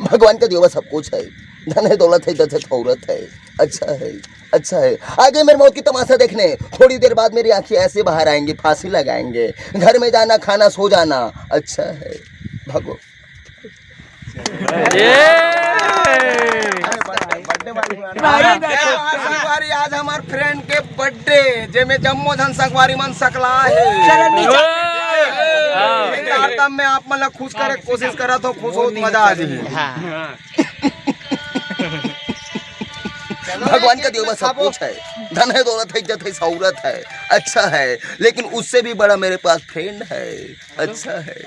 भगवान का दिया सब कुछ है, धन है, दौलत है, इज्जत है, औरत है। अच्छा है, अच्छा है। आगे मेरे मौत की तमाशा देखने, थोड़ी देर बाद मेरी आंखें ऐसे बाहर आएंगी, फांसी लगाएंगे, घर में जाना, खाना, सो जाना। अच्छा है भगो। आज हमार फ्रेंड के बर्थडे जेमे जम्मो धन संगवारी मन सकला है। मैं आप मतलब खुश करे कोशिश करा तो खुश हो, मजा आ जाए। भगवान का दिया सब कुछ है, धन है, दौलत है, इज्जत है, शौहरत है। अच्छा है, लेकिन उससे भी बड़ा मेरे पास फ्रेंड है। अच्छा है।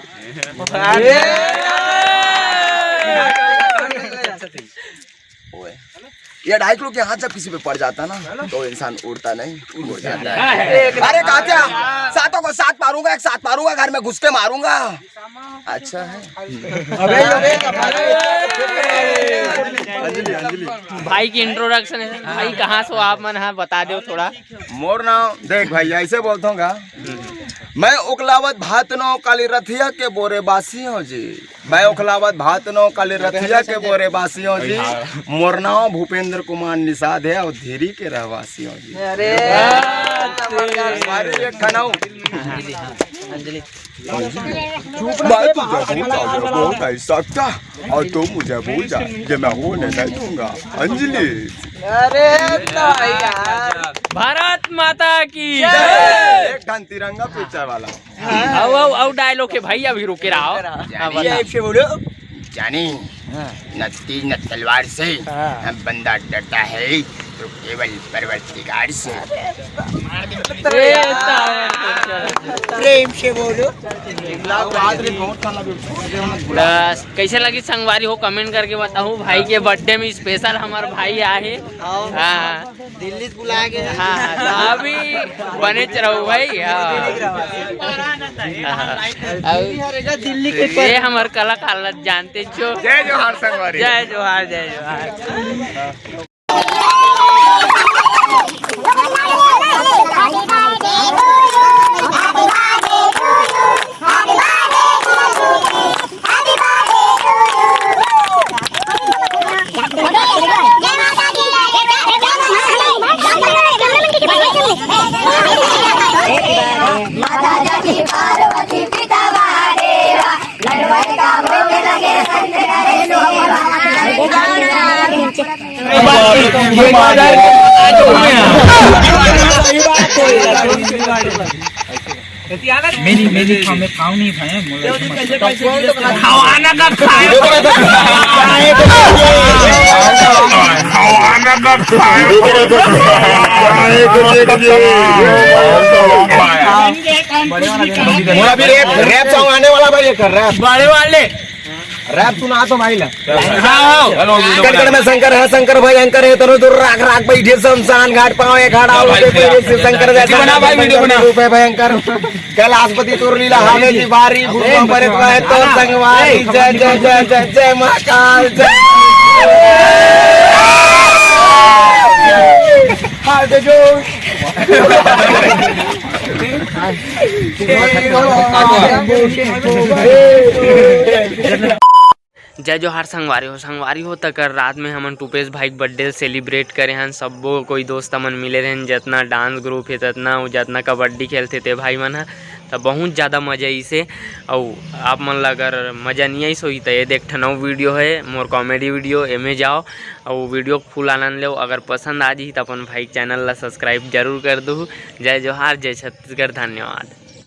ये 2.5 किलो के हाथ जब किसी पे पड़ जाता ना तो इंसान उड़ता नहीं, उड़ जाता है। अरे काका, सातों को 7 मारूंगा, एक 7 मारूंगा, घर में घुस के मारूंगा। अच्छा है। भाई की इंट्रोडक्शन है। भाई कहाँ से आप मन हाँ बता दो थोड़ा। मोर नाम देख भाई ऐसे बोलता हूँ, मैं उकलावत भातनो काली रथिया के बोरे बासी हूँ जी। मैं उकलावत भातनो काली रथिया के बोरे बासी हूँ जी। मोर नाम भूपेंद्र कुमार निषाद है और धीरी के रहवासी हूँ जी। अरे मैं तुझे भूल नहीं सकता और तू मुझे भूल जा, ये मैं होने नहीं दूंगा। अंजलि। अरे यार, भारत माता की एक ढंग तिरंगा पिक्चर वाला। आओ डायलॉग है भाई, अभी रुके रहो। जानी न तीर न तलवार से बंदा डरता है तो केवल परवरदिगार से। प्रेम से बोलो। कैसे लगी संगवारी हो कमेंट करके बताओ। भाई के बर्थडे में स्पेशल हमारे भाई आए। दिल्ली बुलाया गया। हाँ, अभी बने रहो भाई। दिल्ली के ये हमारे कलाकार जानते छो। जय जोहार संगवारी। जय जोहार, जय जोहार। मेरी हमें खाओ नहीं खाए खावाना का खाए रैप सॉन्ग आने वाला भाई, कर रहा है बड़े वाले रैप सुना तो भाई ला। कड़ में शंकर है, शंकर भयंकर है, तनु दूर राख राख बैठे शमशान घाट पावे खड़ा हो शंकर जैसा बना भाई वीडियो बना रूप है भयंकर। कैलाशपति तुरलीला हावेली बारी भूखों पर है तो संगवारी। जय जय जय जय जय महाकाल जय। हाथ जोड़ जय जोहार संगवारी हो तक रात में हमन टूपेश भाई बर्थडे सेलिब्रेट करे हन। सबो कोई दोस्त मन मिले रहन, जितना डांस ग्रुप है जितना कबड्डी खेलते थे भाई मन तो बहुत ज़्यादा मजा इसे। और आप मन ला अगर मजा नहीं आई सोई तो ये देख नौ वीडियो है मोर कॉमेडी वीडियो, एमे जाओ और वीडियो को फुल आनंद लो। अगर पसंद आ जी तो अपन भाई चैनल ला सब्सक्राइब जरूर कर दो। जय जोहार, जय छत्तीसगढ़, धन्यवाद।